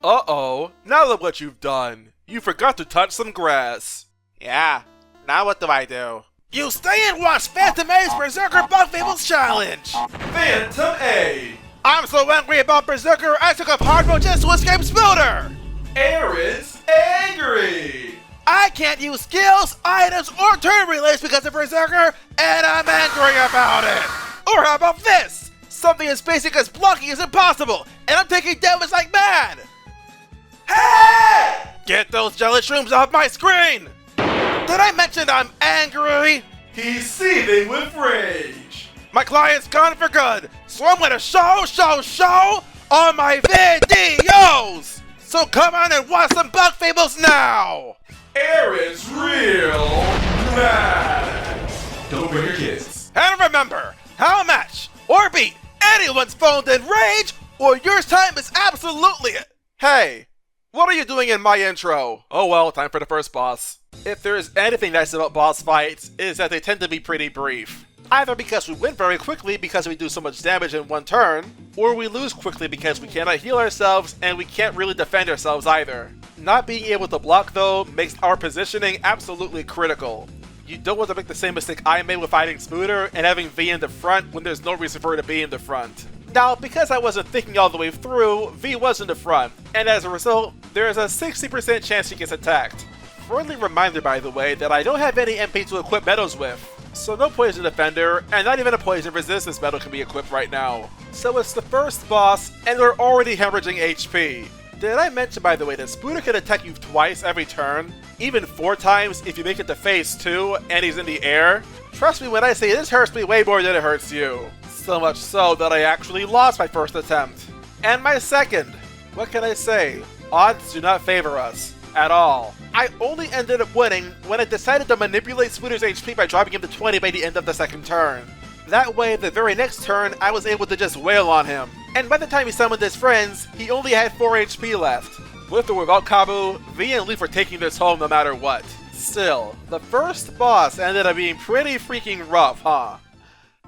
Uh-oh, now look what you've done. You forgot to touch some grass. Yeah, now what do I do? You stay and watch Phantom A's Berserker Bug Fables Challenge! Phantom A! I'm so angry about Berserker, I took up hard mode just to escape Spooter! Aaron's angry! I can't use skills, items, or turn relays because of Berserker, and I'm angry about it! Or how about this? Something as basic as blocking is impossible, and I'm taking damage like mad! Hey! Get those jelly shrooms off my screen! Did I mention I'm angry? He's seething with rage. My client's gone for good, so I'm gonna show on my videos! So come on and watch some Bug Fables now! Aaron's real mad. Don't bring your kids. And remember, how match or beat anyone's phone in rage, or your time is absolutely it. Hey, what are you doing in my intro? Oh well, time for the first boss. If there is anything nice about boss fights, it is that they tend to be pretty brief. Either because we win very quickly because we do so much damage in one turn, or we lose quickly because we cannot heal ourselves and we can't really defend ourselves either. Not being able to block though makes our positioning absolutely critical. You don't want to make the same mistake I made with fighting Spooter and having V in the front when there's no reason for her to be in the front. Now, because I wasn't thinking all the way through, V was in the front, and as a result, there is a 60% chance she gets attacked. Friendly reminder, by the way, that I don't have any MP to equip medals with, so no Poison Defender, and not even a Poison Resistance medal can be equipped right now. So it's the first boss, and we're already hemorrhaging HP. Did I mention, by the way, that Spooter can attack you twice every turn? Even 4 times if you make it to phase 2 and he's in the air? Trust me when I say this hurts me way more than it hurts you. So much so that I actually lost my first attempt. And my second. What can I say? Odds do not favor us. At all. I only ended up winning when I decided to manipulate Spooter's HP by dropping him to 20 by the end of the second turn. That way, the very next turn, I was able to just wail on him. And by the time he summoned his friends, he only had 4 HP left. With or without Kabu, V and Leaf were taking this home no matter what. Still, the first boss ended up being pretty freaking rough, huh?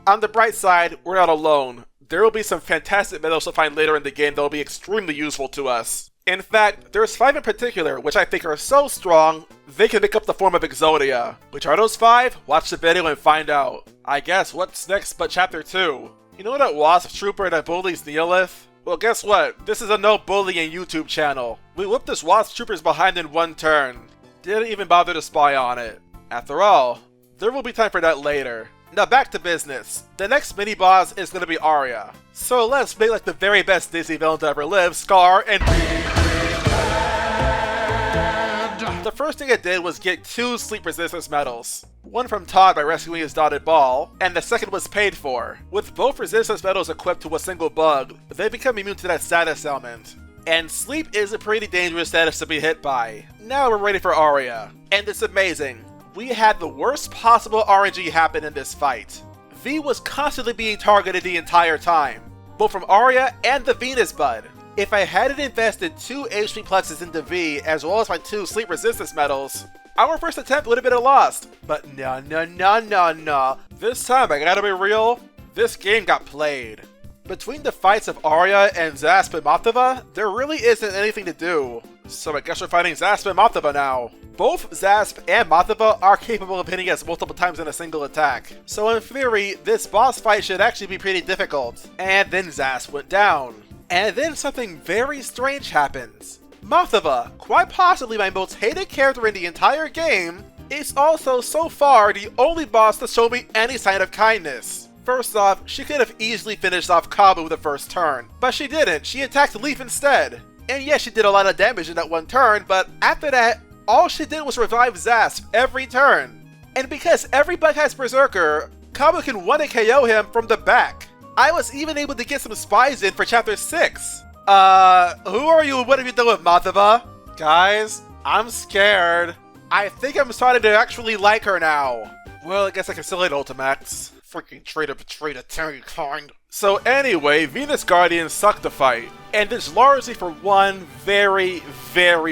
On the bright side, we're not alone. There will be some fantastic medals to find later in the game that will be extremely useful to us. In fact, there's 5 in particular which I think are so strong, they can make up the form of Exodia. Which are those 5? Watch the video and find out. I guess what's next but chapter 2? You know that Wasp Trooper that bullies Neolith? Well, guess what? This is a no bullying YouTube channel. We whipped this Wasp Trooper's behind in 1 turn. Didn't even bother to spy on it. After all, there will be time for that later. Now back to business. The next mini-boss is gonna be Arya. So let's make like the very best Disney villain to ever live, Scar, and the first thing I did was get 2 sleep resistance medals. One from Todd by rescuing his dotted ball, and the second was paid for. With both resistance medals equipped to a single bug, they become immune to that status ailment. And sleep is a pretty dangerous status to be hit by. Now we're ready for Arya. And it's amazing. We had the worst possible RNG happen in this fight. V was constantly being targeted the entire time, both from Arya and the Venus Bud. If I hadn't invested 2 HP plexes into V as well as my 2 sleep resistance medals, our first attempt would have been a loss. But no. This time, I gotta be real, this game got played. Between the fights of Arya and Zasp and Mothova, there really isn't anything to do. So I guess we're fighting Zasp and Mothova now. Both Zasp and Mothova are capable of hitting us multiple times in a single attack. So in theory, this boss fight should actually be pretty difficult. And then Zasp went down. And then something very strange happens. Mothova, quite possibly my most hated character in the entire game, is also so far the only boss to show me any sign of kindness. First off, she could have easily finished off Kabu the first turn, but she didn't. She attacked Leaf instead. And yes, she did a lot of damage in that 1 turn, but after that, all she did was revive Zasp every turn. And because every bug has Berserker, Kabu can 1-hit KO him from the back. I was even able to get some spies in for chapter 6. Who are you and what have you done with Mothova? Guys, I'm scared. I think I'm starting to actually like her now. Well, I guess I can still hit Ultimax. Freaking traitor betrayed a terrible kind. So anyway, Venus Guardians suck to fight. And it's largely for one very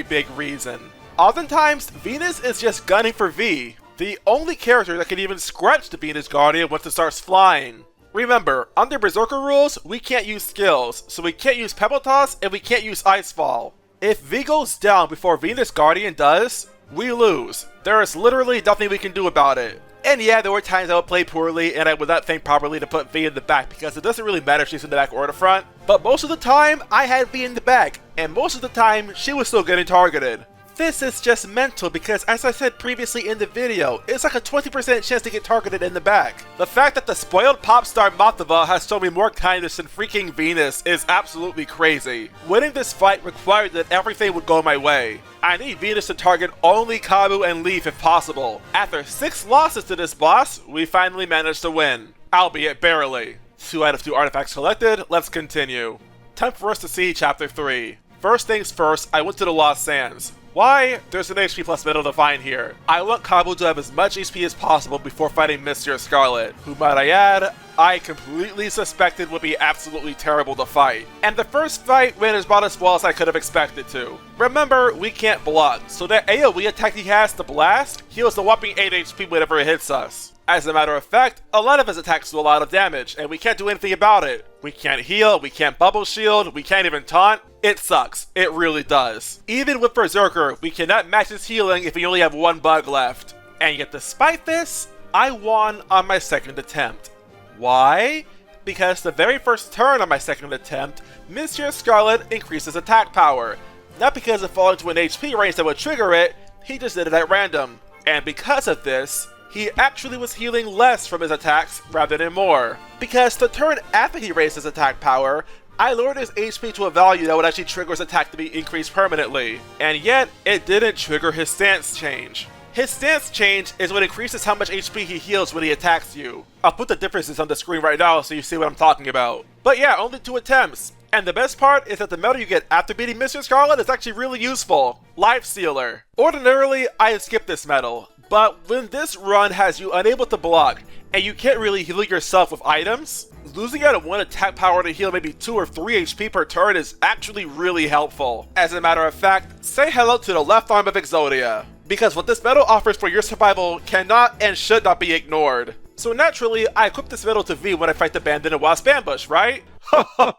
big reason. Oftentimes, Venus is just gunning for V, the only character that can even scratch the Venus Guardian once it starts flying. Remember, under Berserker rules, we can't use skills, so we can't use Pebble Toss and we can't use Ice Fall. If V goes down before Venus Guardian does, we lose. There is literally nothing we can do about it. And yeah, there were times I would play poorly and I would not think properly to put V in the back because it doesn't really matter if she's in the back or the front. But most of the time, I had V in the back, and most of the time, she was still getting targeted. This is just mental because, as I said previously in the video, it's like a 20% chance to get targeted in the back. The fact that the spoiled pop star Moth has shown me more kindness than freaking Venus is absolutely crazy. Winning this fight required that everything would go my way. I need Venus to target only Kabu and Leaf if possible. After 6 losses to this boss, we finally managed to win. Albeit barely. 2 out of 2 artifacts collected, let's continue. Time for us to see Chapter 3. First things first, I went to the Lost Sands. Why? There's an HP plus medal to find here. I want Kabu to have as much HP as possible before fighting Mr. Scarlet, who, might I add, I completely suspected would be absolutely terrible to fight. And the first fight went about as well as I could have expected to. Remember, we can't block, so that AoE attack he has, the Blast, heals the whopping 8 HP whenever it hits us. As a matter of fact, a lot of his attacks do a lot of damage, and we can't do anything about it. We can't heal, we can't bubble shield, we can't even taunt. It sucks. It really does. Even with Berserker, we cannot match his healing if we only have 1 bug left. And yet despite this, I won on my second attempt. Why? Because the very first turn on my second attempt, Mr. Scarlet increases attack power. Not because it falls into an HP range that would trigger it, he just did it at random. And because of this, he actually was healing less from his attacks rather than more. Because the turn after he raised his attack power, I lowered his HP to a value that would actually trigger his attack to be increased permanently. And yet, it didn't trigger his stance change. His stance change is what increases how much HP he heals when he attacks you. I'll put the differences on the screen right now so you see what I'm talking about. But yeah, only 2 attempts. And the best part is that the medal you get after beating Mr. Scarlet is actually really useful. Life Stealer. Ordinarily, I'd skip this medal. But when this run has you unable to block, and you can't really heal yourself with items, losing out of 1 attack power to heal maybe 2 or 3 HP per turn is actually really helpful. As a matter of fact, say hello to the left arm of Exodia, because what this medal offers for your survival cannot and should not be ignored. So naturally, I equip this medal to V when I fight the Bandit and Wasp ambush, right?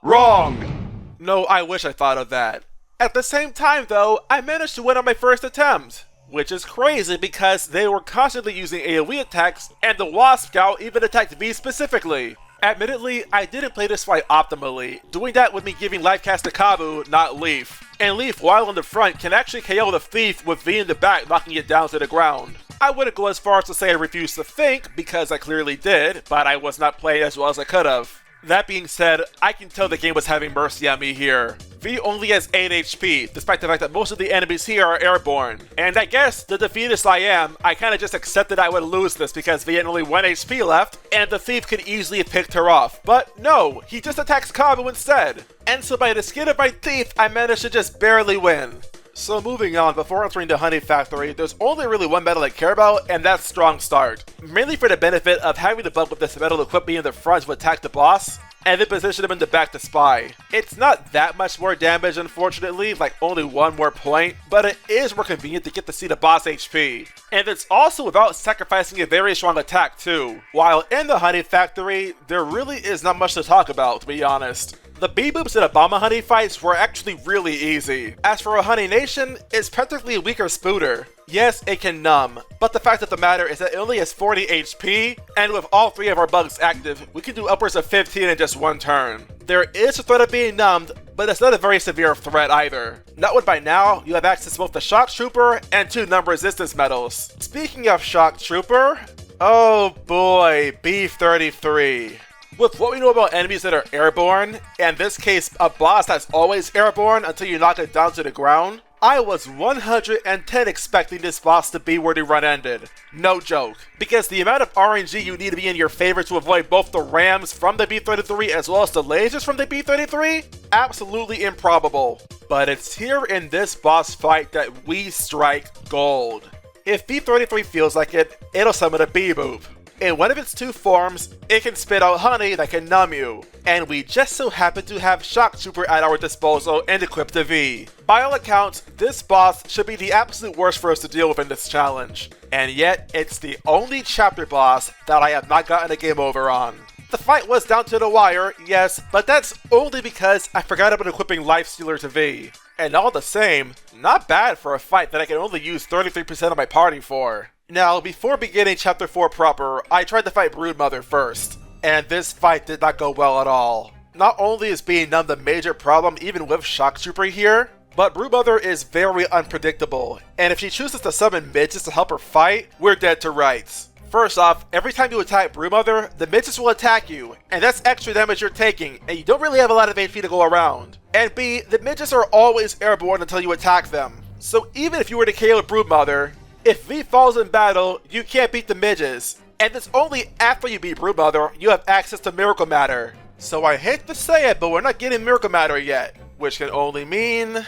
Wrong! No, I wish I thought of that. At the same time though, I managed to win on my first attempt. Which is crazy because they were constantly using AoE attacks, and the Wasp Scout even attacked V specifically. Admittedly, I didn't play this fight optimally, doing that with me giving life cast to Kabu, not Leaf. And Leaf, while in the front, can actually KO the Thief with V in the back, knocking it down to the ground. I wouldn't go as far as to say I refused to think, because I clearly did, but I was not playing as well as I could have. That being said, I can tell the game was having mercy on me here. V only has 8 HP, despite the fact that most of the enemies here are airborne. And I guess, the defeatist I am, I kinda just accepted I would lose this because V had only 1 HP left, and the Thief could easily have picked her off. But no, he just attacks Kabu instead. And so by the skin of my teeth, I managed to just barely win. So moving on, before entering the Honey Factory, there's only really 1 medal I care about, and that's Strong Start. Mainly for the benefit of having the bug with this medal equipped me in the front to attack the boss, and then position him in the back to spy. It's not that much more damage unfortunately, like only 1 more point, but it is more convenient to get to see the boss HP. And it's also without sacrificing a very strong attack too. While in the Honey Factory, there really is not much to talk about, to be honest. The bee-boops and Obama honey fights were actually really easy. As for a Honey Nation, it's practically a weaker Spooter. Yes, it can numb, but the fact of the matter is that it only has 40 HP, and with all 3 of our bugs active, we can do upwards of 15 in just 1 turn. There is a threat of being numbed, but it's not a very severe threat either. Not when by now, you have access to both the Shock Trooper and 2 numb resistance medals. Speaking of Shock Trooper, oh boy, B33. With what we know about enemies that are airborne, and in this case a boss that's always airborne until you knock it down to the ground, I was 110 expecting this boss to be where the run ended. No joke. Because the amount of RNG you need to be in your favor to avoid both the rams from the B-33 as well as the lasers from the B-33? Absolutely improbable. But it's here in this boss fight that we strike gold. If B-33 feels like it, it'll summon a bee-boop. In one of its 2 forms, it can spit out honey that can numb you, and we just so happen to have Shock Trooper at our disposal and equipped to V. By all accounts, this boss should be the absolute worst for us to deal with in this challenge, and yet it's the only chapter boss that I have not gotten a game over on. The fight was down to the wire, yes, but that's only because I forgot about equipping Life Stealer to V. And all the same, not bad for a fight that I can only use 33% of my party for. Now, before beginning Chapter 4 proper, I tried to fight Broodmother first, and this fight did not go well at all. Not only is being numb the major problem even with Shock Trooper here, but Broodmother is very unpredictable, and if she chooses to summon midgets to help her fight, we're dead to rights. First off, every time you attack Broodmother, the midgets will attack you, and that's extra damage you're taking, and you don't really have a lot of HP to go around. And B, the midgets are always airborne until you attack them. So even if you were to KO Broodmother, if V falls in battle, you can't beat the midgets. And it's only after you beat Broodmother, you have access to Miracle Matter. So I hate to say it, but we're not getting Miracle Matter yet, which can only mean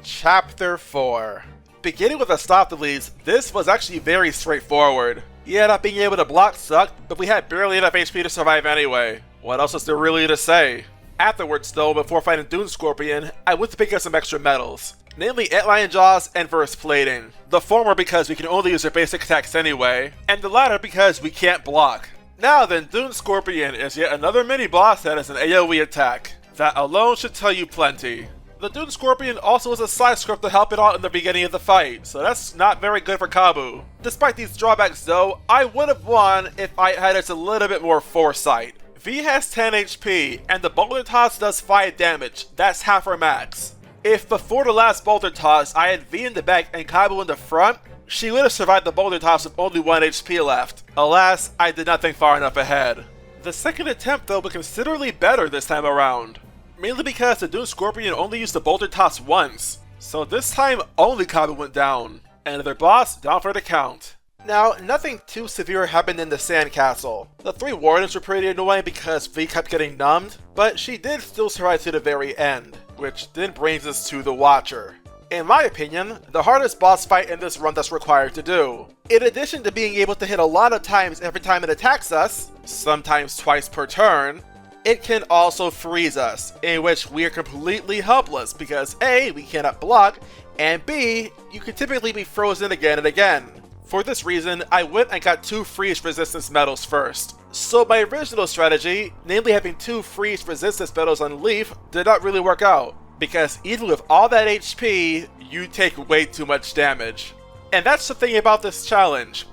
Chapter 4. Beginning with Astopheles, this was actually very straightforward. Yeah, not being able to block sucked, but we had barely enough HP to survive anyway. What else is there really to say? Afterwards though, before fighting Dune Scorpion, I went to pick up some extra medals. Namely Antlion Jaws and Verse Plating. The former because we can only use their basic attacks anyway, and the latter because we can't block. Now then, Dune Scorpion is yet another mini-boss that is an AoE attack. That alone should tell you plenty. The Dune Scorpion also has a side script to help it out in the beginning of the fight, so that's not very good for Kabu. Despite these drawbacks though, I would have won if I had just a little bit more foresight. V has 10 HP, and the boulder toss does 5 damage, that's half her max. If before the last boulder toss I had V in the back and Kabu in the front, she would have survived the boulder toss with only 1 HP left. Alas, I did not think far enough ahead. The second attempt though was considerably better this time around. Mainly because the Dune Scorpion only used the boulder toss once, so this time only Kabu went down, and their boss down for the count. Now, nothing too severe happened in the sandcastle. The 3 wardens were pretty annoying because V kept getting numbed, but she did still survive to the very end, which then brings us to the Watcher. In my opinion, the hardest boss fight in this run that's required to do. In addition to being able to hit a lot of times every time it attacks us, sometimes twice per turn, it can also freeze us, in which we are completely helpless because A, we cannot block, and B, you can typically be frozen again and again. For this reason, I went and got 2 freeze resistance medals first. So my original strategy, namely having 2 freeze resistance medals on Leaf, did not really work out, because even with all that HP, you take way too much damage. And that's the thing about this challenge.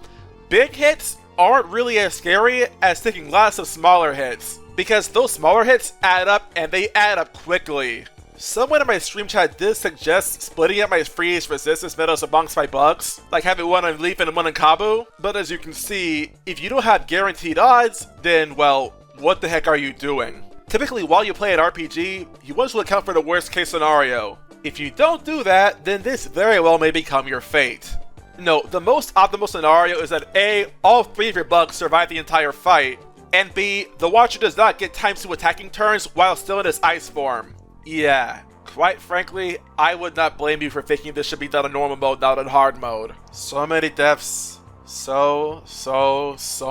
Big hits aren't really as scary as taking lots of smaller hits, because those smaller hits add up and they add up quickly. Someone in my stream chat did suggest splitting up my freeze resistance medals amongst my bugs, like having one on Leaf and one on Kabu, but as you can see, if you don't have guaranteed odds, then well, what the heck are you doing? Typically while you play an RPG, you want to account for the worst case scenario. If you don't do that, then this very well may become your fate. No, the most optimal scenario is that A, all 3 of your bugs survive the entire fight, and B, the Watcher does not get times 2 attacking turns while still in his ice form. Yeah, quite frankly, I would not blame you for thinking this should be done in normal mode, not in hard mode. So many deaths. So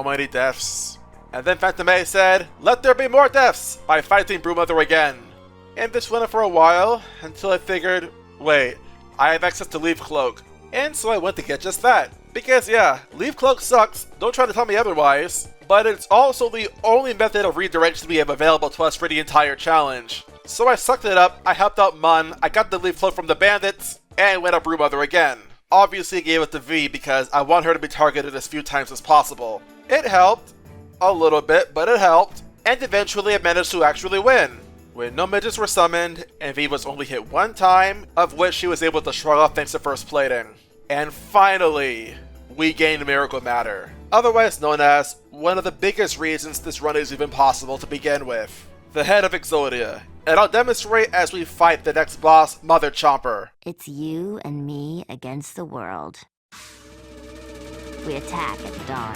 many deaths. And then Phantom A said, "Let there be more deaths!" by fighting Broodmother again. And this went on for a while, until I figured, wait, I have access to Leaf Cloak. And so I went to get just that. Because yeah, Leaf Cloak sucks, don't try to tell me otherwise. But it's also the only method of redirection we have available to us for the entire challenge. So I sucked it up, I helped out Mun, I got the Leaf Cloak from the bandits, and went up Broodmother again. Obviously gave it to V because I want her to be targeted as few times as possible. It helped. A little bit, but it helped. And eventually I managed to actually win. When no midgets were summoned, and V was only hit 1 time, of which she was able to shrug off thanks to first plating. And finally, we gained Miracle Matter. Otherwise known as one of the biggest reasons this run is even possible to begin with. The head of Exodia. And I'll demonstrate as we fight the next boss, Mother Chomper. It's you and me against the world. We attack at the dawn.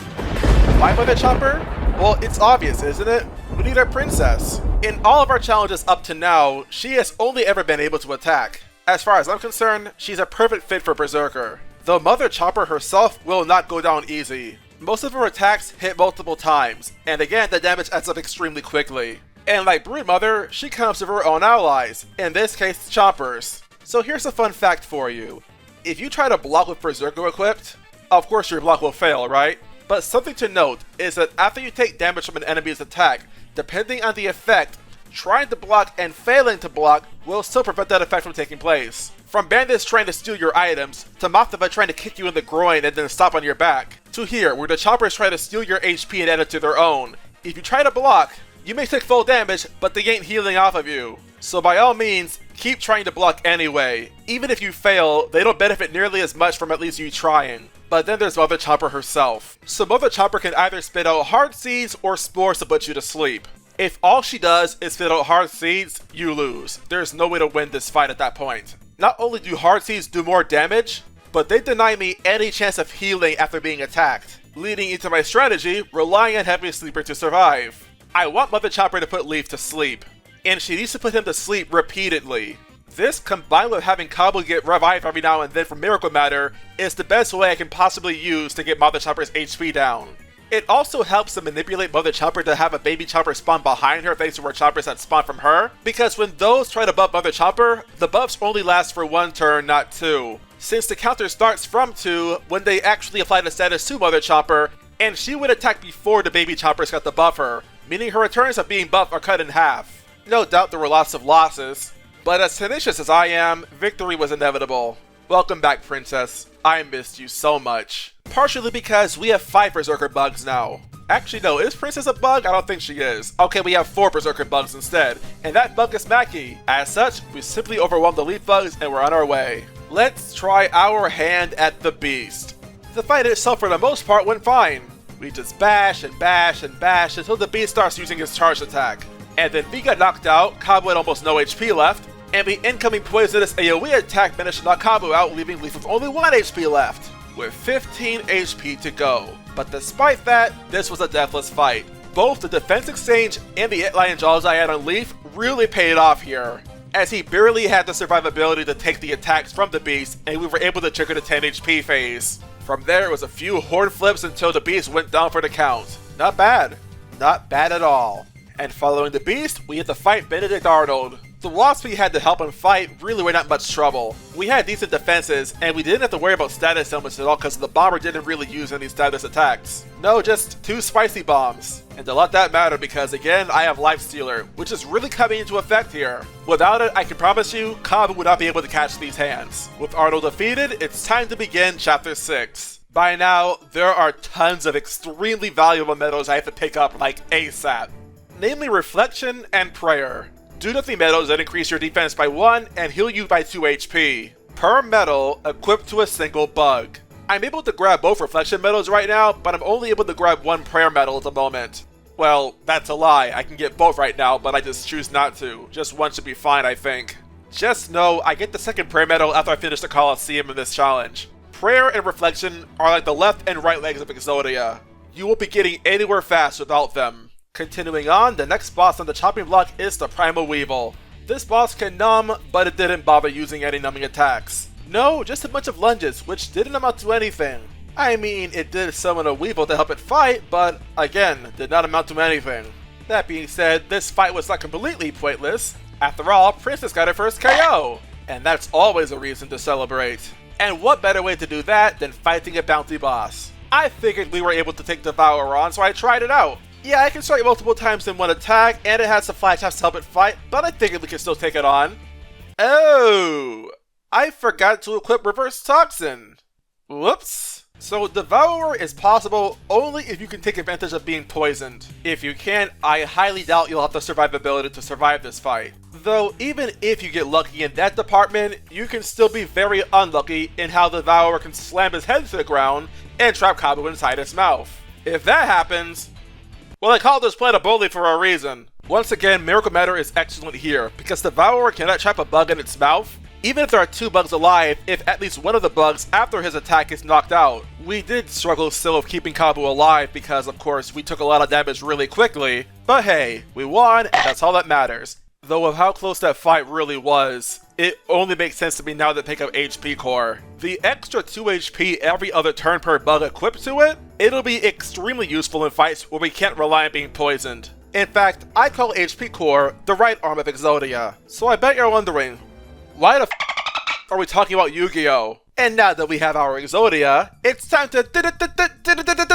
Why Mother Chomper? Well, it's obvious, isn't it? We need our princess. In all of our challenges up to now, she has only ever been able to attack. As far as I'm concerned, she's a perfect fit for Berserker. Though Mother Chomper herself will not go down easy. Most of her attacks hit multiple times, and again the damage adds up extremely quickly. And like Broodmother, she comes with her own allies, in this case Chompers. So here's a fun fact for you. If you try to block with Berserker equipped, of course your block will fail, right? But something to note is that after you take damage from an enemy's attack, depending on the effect, Trying to block and failing to block will still prevent that effect from taking place. From bandits trying to steal your items, to Moth trying to kick you in the groin and then stop on your back, to here, where the choppers try to steal your HP and add it to their own. If you try to block, you may take full damage, but they ain't healing off of you. So by all means, keep trying to block anyway. Even if you fail, they don't benefit nearly as much from at least you trying. But then there's Mother Chopper herself. So Mother Chopper can either spit out hard seeds or spores to put you to sleep. If all she does is spit out hard seeds, you lose. There's no way to win this fight at that point. Not only do hard seeds do more damage, but they deny me any chance of healing after being attacked, leading into my strategy, relying on Heavy Sleeper to survive. I want Mother Chopper to put Leaf to sleep, and she needs to put him to sleep repeatedly. This, combined with having Kabu get revived every now and then from Miracle Matter, is the best way I can possibly use to get Mother Chopper's HP down. It also helps to manipulate Mother Chopper to have a baby Chopper spawn behind her thanks to her choppers that spawn from her, because when those try to buff Mother Chopper, the buffs only last for 1 turn, not 2. Since the counter starts from 2 when they actually apply the status to Mother Chopper, and she would attack before the baby choppers got to buff her, meaning her returns of being buffed are cut in half. No doubt there were lots of losses, but as tenacious as I am, victory was inevitable. Welcome back, Princess. I missed you so much. Partially because we have 5 Berserker bugs now. Actually no, is Princess a bug? I don't think she is. Okay, we have 4 Berserker bugs instead, and that bug is Mackie. As such, we simply overwhelmed the leaf bugs and we're on our way. Let's try our hand at the beast. The fight itself for the most part went fine. We just bash and bash and bash until the beast starts using his charge attack. And then V got knocked out, Kabu had almost no HP left, and the incoming poisonous AoE attack managed to knock Kabu out, leaving Leaf with only 1 HP left, with 15 HP to go. But despite that, this was a deathless fight. Both the defense exchange and the Lion Jaws I had on Leaf really paid off here, as he barely had the survivability to take the attacks from the beast, and we were able to trigger the 10 HP phase. From there, it was a few horde flips until the beast went down for the count. Not bad. Not bad at all. And following the beast, we had to fight Benedict Arnold. The wasps we had to help him fight really were not much trouble. We had decent defenses, and we didn't have to worry about status elements at all because the bomber didn't really use any status attacks. No, just 2 spicy bombs. And to let that matter because again, I have Life Stealer, which is really coming into effect here. Without it, I can promise you, Kabu would not be able to catch these hands. With Arnold defeated, it's time to begin Chapter 6. By now, there are tons of extremely valuable medals I have to pick up like ASAP. Namely Reflection and Prayer. Do nothing medals that increase your defense by 1 and heal you by 2 HP. Per medal, equipped to a single bug. I'm able to grab both Reflection medals right now, but I'm only able to grab 1 Prayer medal at the moment. Well, that's a lie. I can get both right now, but I just choose not to. Just 1 should be fine, I think. Just know, I get the second Prayer medal after I finish the Coliseum in this challenge. Prayer and Reflection are like the left and right legs of Exodia. You won't be getting anywhere fast without them. Continuing on, the next boss on the chopping block is the Primal Weevil. This boss can numb, but it didn't bother using any numbing attacks. No, just a bunch of lunges, which didn't amount to anything. I mean, it did summon a Weevil to help it fight, but again, did not amount to anything. That being said, this fight was not completely pointless. After all, Princess got her first KO, and that's always a reason to celebrate. And what better way to do that than fighting a bounty boss? I figured we were able to take Devourer on, so I tried it out. Yeah, I can strike multiple times in 1 attack, and it has some flash attacks to help it fight, but I figured we can still take it on. Oh, I forgot to equip Reverse Toxin. Whoops. So Devourer is possible only if you can take advantage of being poisoned. If you can't, I highly doubt you'll have the survivability to survive this fight. Though even if you get lucky in that department, you can still be very unlucky in how the Devourer can slam his head to the ground and trap Kabu inside his mouth. If that happens, well, I call this plan a bully for a reason. Once again, Miracle Matter is excellent here, because the Devourer cannot trap a bug in its mouth, even if there are 2 bugs alive, if at least one of the bugs after his attack is knocked out. We did struggle still with keeping Kabu alive because, of course, we took a lot of damage really quickly, but hey, we won, and that's all that matters. Though with how close that fight really was, it only makes sense to me now that pick up HP Core. The extra 2 HP every other turn per bug equipped to it, it'll be extremely useful in fights where we can't rely on being poisoned. In fact, I call HP Core the right arm of Exodia. So I bet you're wondering, why the are we talking about Yu-Gi-Oh? And now that we have our Exodia, it's time to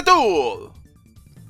duel!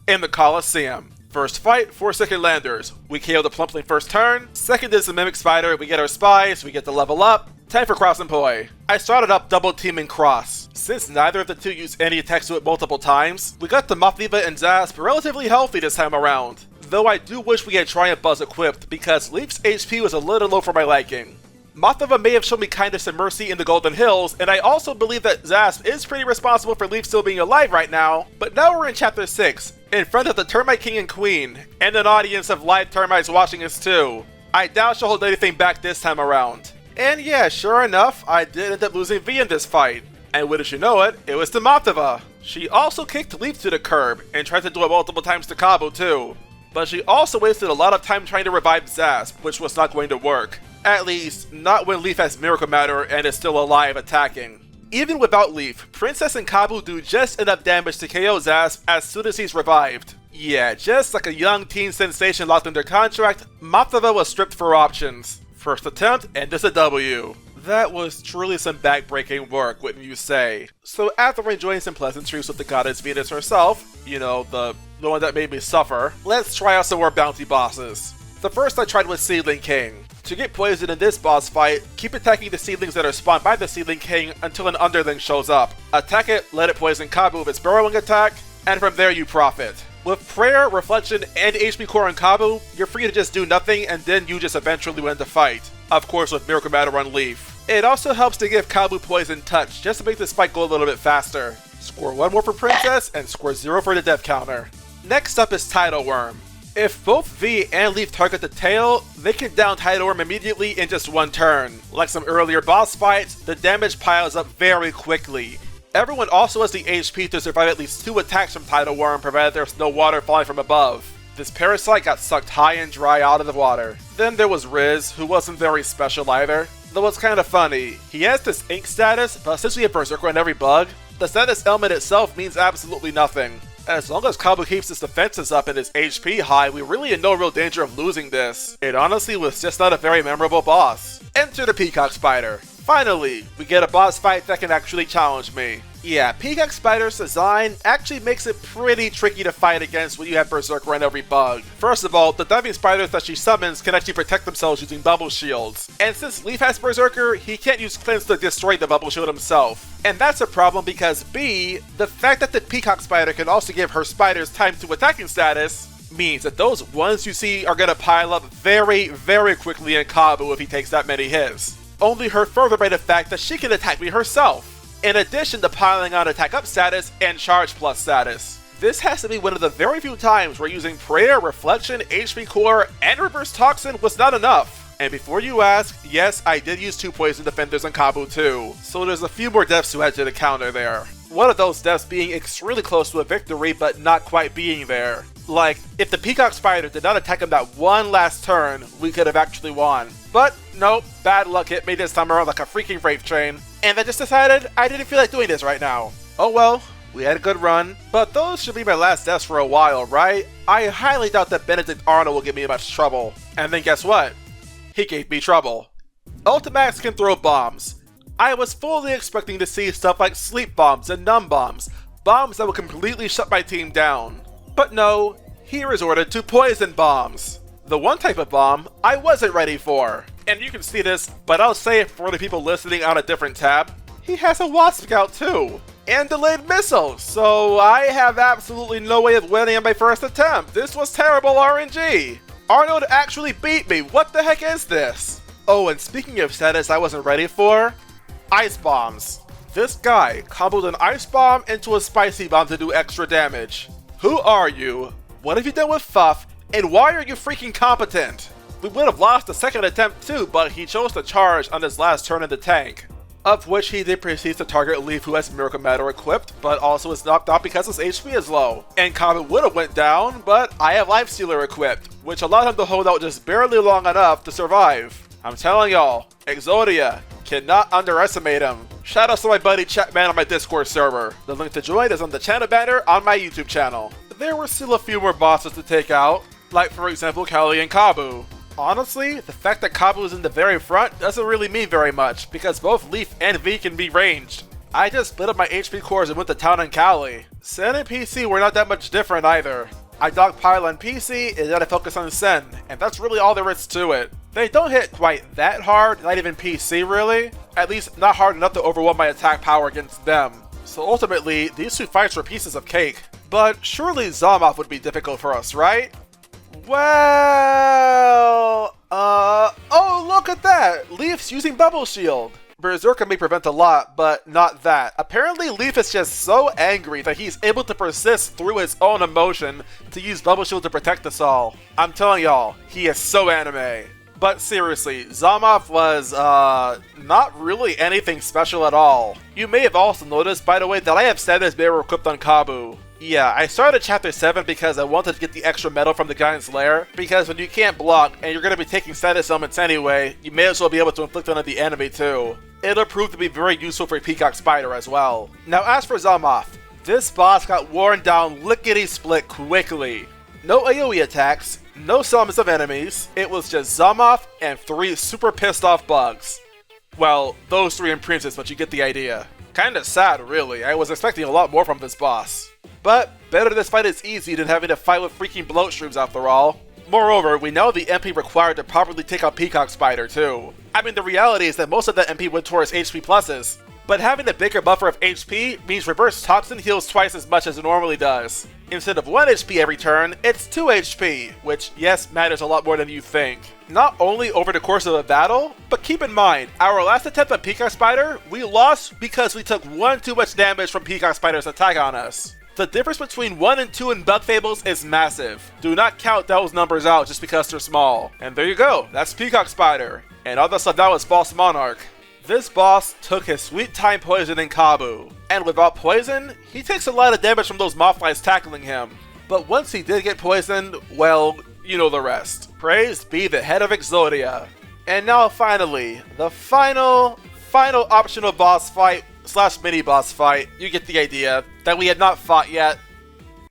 In the Coliseum. First fight, 4 second landers. We KO the Plumpling first turn. Second is the Mimic Spider, we get our spies, we get to level up. Time for Cross and Poi. I started up double teaming Cross. Since neither of the two used any attacks to it multiple times, we got the Moth, Viva, and Zasp relatively healthy this time around. Though I do wish we had Try and Buzz equipped because Leaf's HP was a little low for my liking. Mothova may have shown me kind of some mercy in the Golden Hills, and I also believe that Zasp is pretty responsible for Leaf still being alive right now, but now we're in Chapter 6, in front of the Termite King and Queen, and an audience of live termites watching us too. I doubt she'll hold anything back this time around. And yeah, sure enough, I did end up losing V in this fight. And wouldn't you know it, it was to Mothova. She also kicked Leaf to the curb, and tried to do it multiple times to Kabu too. But she also wasted a lot of time trying to revive Zasp, which was not going to work. At least, not when Leaf has Miracle Matter and is still alive attacking. Even without Leaf, Princess and Kabu do just enough damage to KO Zasp as soon as he's revived. Yeah, just like a young teen sensation locked under contract, Mothova was stripped for options. First attempt, and this a W. That was truly some back-breaking work, wouldn't you say? So after enjoying some pleasantries with the goddess Venus herself, you know, the one that made me suffer, let's try out some more bounty bosses. The first I tried was Seedling King. To get poisoned in this boss fight, keep attacking the seedlings that are spawned by the Seedling King until an underling shows up. Attack it, let it poison Kabu with its burrowing attack, and from there you profit. With Prayer, Reflection, and HP Core on Kabu, you're free to just do nothing and then you just eventually win the fight. Of course with Miracle Matter on Leaf. It also helps to give Kabu Poison Touch just to make this fight go a little bit faster. Score 1 more for Princess and score 0 for the death counter. Next up is Tidal Worm. If both V and Leaf target the tail, they can down Tidal Worm immediately in just one turn. Like some earlier boss fights, the damage piles up very quickly. Everyone also has the HP to survive at least 2 attacks from Tidal Worm provided there's no water falling from above. This parasite got sucked high and dry out of the water. Then there was Riz, who wasn't very special either. Though it's kinda funny, he has this ink status, but since we have Berserker on every bug, the status element itself means absolutely nothing. As long as Kabu keeps his defenses up and his HP high, we're really in no real danger of losing this. It honestly was just not a very memorable boss. Enter the Peacock Spider. Finally, we get a boss fight that can actually challenge me. Yeah, Peacock Spider's design actually makes it pretty tricky to fight against when you have Berserker on every bug. First of all, the diving spiders that she summons can actually protect themselves using bubble shields. And since Leaf has Berserker, he can't use Cleanse to destroy the bubble shield himself. And that's a problem because B, the fact that the Peacock Spider can also give her spiders time to attacking status, means that those ones you see are gonna pile up very, very quickly in Kabu if he takes that many hits. Only hurt further by the fact that she can attack me herself, in addition to piling on attack up status and charge plus status. This has to be one of the very few times where using Prayer, Reflection, HP Core, and Reverse Toxin was not enough. And before you ask, yes, I did use 2 Poison Defenders on Kabu too, so there's a few more deaths to add to the counter there. One of those deaths being extremely close to a victory but not quite being there. Like, if the Peacock Spider did not attack him that one last turn, we could have actually won. But nope, bad luck hit me this time around like a freaking freight train, and I just decided I didn't feel like doing this right now. Oh well, we had a good run, but those should be my last deaths for a while, right? I highly doubt that Benedict Arnold will give me much trouble. And then guess what? He gave me trouble. Ultimax can throw bombs. I was fully expecting to see stuff like sleep bombs and numb bombs, bombs that would completely shut my team down. But no, he resorted to poison bombs. The one type of bomb I wasn't ready for. And you can see this, but I'll say it for the people listening on a different tab. He has a Wasp Scout too, and delayed missiles, so I have absolutely no way of winning on my first attempt. This was terrible RNG. Arnold actually beat me, what the heck is this? Oh, and speaking of status I wasn't ready for, Ice Bombs. This guy comboed an Ice Bomb into a Spicy Bomb to do extra damage. Who are you? What have you done with Fuff? And why are you freaking competent? We would have lost the second attempt too, but he chose to charge on his last turn in the tank. Of which he did proceed to target Leaf, who has Miracle Matter equipped, but also is knocked out because his HP is low. And Kabu would have went down, but I have Life Stealer equipped, which allowed him to hold out just barely long enough to survive. I'm telling y'all, Exodia, cannot underestimate him. Shout out to my buddy Chatman on my Discord server. The link to join is on the channel banner on my YouTube channel. There were still a few more bosses to take out, like for example Kali and Kabu. Honestly, the fact that Kabu is in the very front doesn't really mean very much, because both Leaf and V can be ranged. I just split up my HP cores and went to town on Kali. Sen and PC were not that much different either. I dogpile on PC, and then I focus on Sen, and that's really all there is to it. They don't hit quite that hard, not even PC really. At least not hard enough to overwhelm my attack power against them. So ultimately, these two fights were pieces of cake. But surely Zamoth would be difficult for us, right? Well, oh look at that! Leaf's using Bubble Shield. Berserker may prevent a lot, but not that. Apparently Leaf is just so angry that he's able to persist through his own emotion to use Bubble Shield to protect us all. I'm telling y'all, he is so anime. But seriously, Zamoth was, not really anything special at all. You may have also noticed, by the way, that I have status bearer equipped on Kabu. Yeah, I started chapter 7 because I wanted to get the extra medal from the Giant's Lair, because when you can't block, and you're going to be taking status elements anyway, you may as well be able to inflict on the enemy too. It'll prove to be very useful for Peacock Spider as well. Now as for Zamoth, this boss got worn down lickety-split quickly. No AoE attacks, no summons of enemies, it was just Zamoth and 3 super pissed off bugs. Well, those 3 in Princess, but you get the idea. Kinda sad really, I was expecting a lot more from this boss. But better this fight is easy than having to fight with freaking bloat shrooms after all. Moreover, we know the MP required to properly take out Peacock Spider too. I mean, the reality is that most of that MP went towards HP pluses, but having a bigger buffer of HP means Reverse Toxin heals twice as much as it normally does. Instead of 1 HP every turn, it's 2 HP, which yes, matters a lot more than you think. Not only over the course of a battle, but keep in mind, our last attempt on Peacock Spider, we lost because we took 1 too much damage from Peacock Spider's attack on us. The difference between 1 and 2 in Bug Fables is massive. Do not count those numbers out just because they're small. And there you go, that's Peacock Spider. And all that's left now is Boss Monarch. This boss took his sweet time poisoning Kabu. And without poison, he takes a lot of damage from those moth flies tackling him. But once he did get poisoned, well, you know the rest. Praised be the head of Exodia. And now finally, the final optional boss fight / mini boss fight, you get the idea, that we had not fought yet.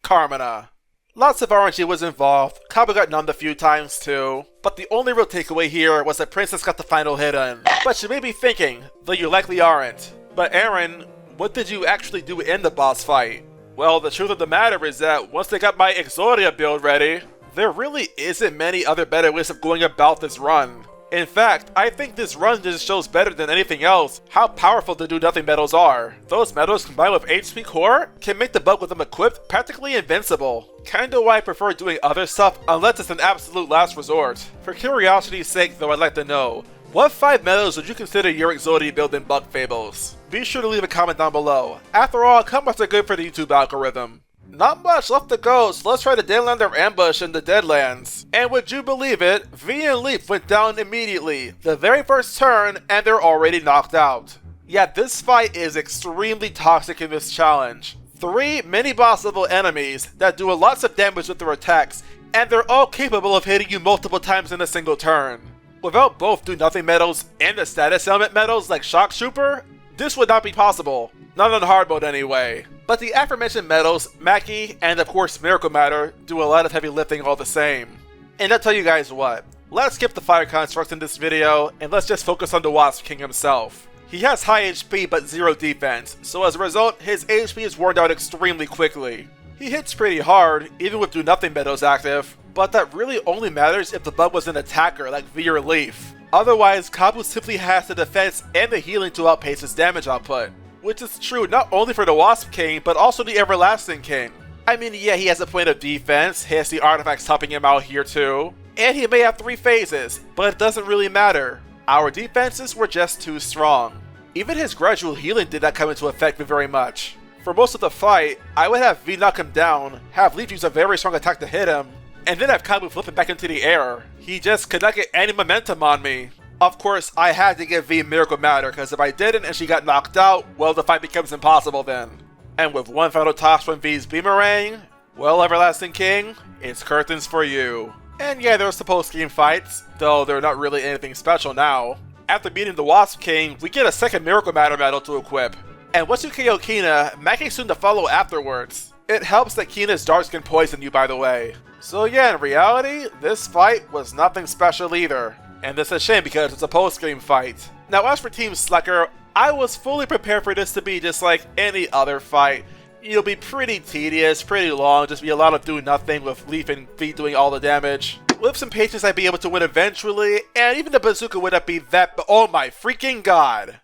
Carmina. Lots of RNG was involved, Kabu got numbed a few times too, but the only real takeaway here was that Princess got the final hit in. But you may be thinking, though you likely aren't, but Aaron, what did you actually do in the boss fight? Well, the truth of the matter is that once they got my Exodia build ready, there really isn't many other better ways of going about this run. In fact, I think this run just shows better than anything else how powerful the do-nothing medals are. Those medals combined with HP core can make the bug with them equipped practically invincible. Kinda why I prefer doing other stuff unless it's an absolute last resort. For curiosity's sake though, I'd like to know, what 5 medals would you consider your Exodia build in Bug Fables? Be sure to leave a comment down below. After all, comments are good for the YouTube algorithm. Not much left to go, so let's try the Deadlander ambush in the Deadlands. And would you believe it, V and Leaf went down immediately, the very first turn, and they're already knocked out. Yeah, this fight is extremely toxic in this challenge. 3 mini-boss level enemies that do lots of damage with their attacks, and they're all capable of hitting you multiple times in a single turn. Without both do-nothing medals and the status element medals like Shock Trooper, this would not be possible. Not on hard mode anyway. But the aforementioned medals, Maki, and of course Miracle Matter, do a lot of heavy lifting all the same. And I'll tell you guys what, let's skip the fire constructs in this video, and let's just focus on the Wasp King himself. He has high HP but 0 defense, so as a result, his HP is worn down extremely quickly. He hits pretty hard, even with do-nothing medals active, but that really only matters if the bug was an attacker like V or Leaf. Otherwise, Kabu simply has the defense and the healing to outpace his damage output. Which is true not only for the Wasp King, but also the Everlasting King. I mean, yeah, he has a point of defense, he has the artifacts helping him out here too, and he may have 3 phases, but it doesn't really matter. Our defenses were just too strong. Even his gradual healing did not come into effect very much. For most of the fight, I would have V knock him down, have Leaf use a very strong attack to hit him, and then have Kabu flip him back into the air. He just could not get any momentum on me. Of course, I had to give V Miracle Matter, because if I didn't and she got knocked out, well, the fight becomes impossible then. And with one final toss from V's Beamerang, well, Everlasting King, it's curtains for you. And yeah, there was the post-game fights, though they're not really anything special now. After beating the Wasp King, we get a second Miracle Matter medal to equip. And once you KO Kina, Maki's soon to follow afterwards. It helps that Kina's darts can poison you, by the way. So yeah, in reality, this fight was nothing special either. And it's a shame because it's a post-game fight. Now as for Team Slacker, I was fully prepared for this to be just like any other fight. It'll be pretty tedious, pretty long, just be a lot of doing nothing with Leaf and Feet doing all the damage. With some patience, I'd be able to win eventually, and even the bazooka would not be that, but oh my freaking god!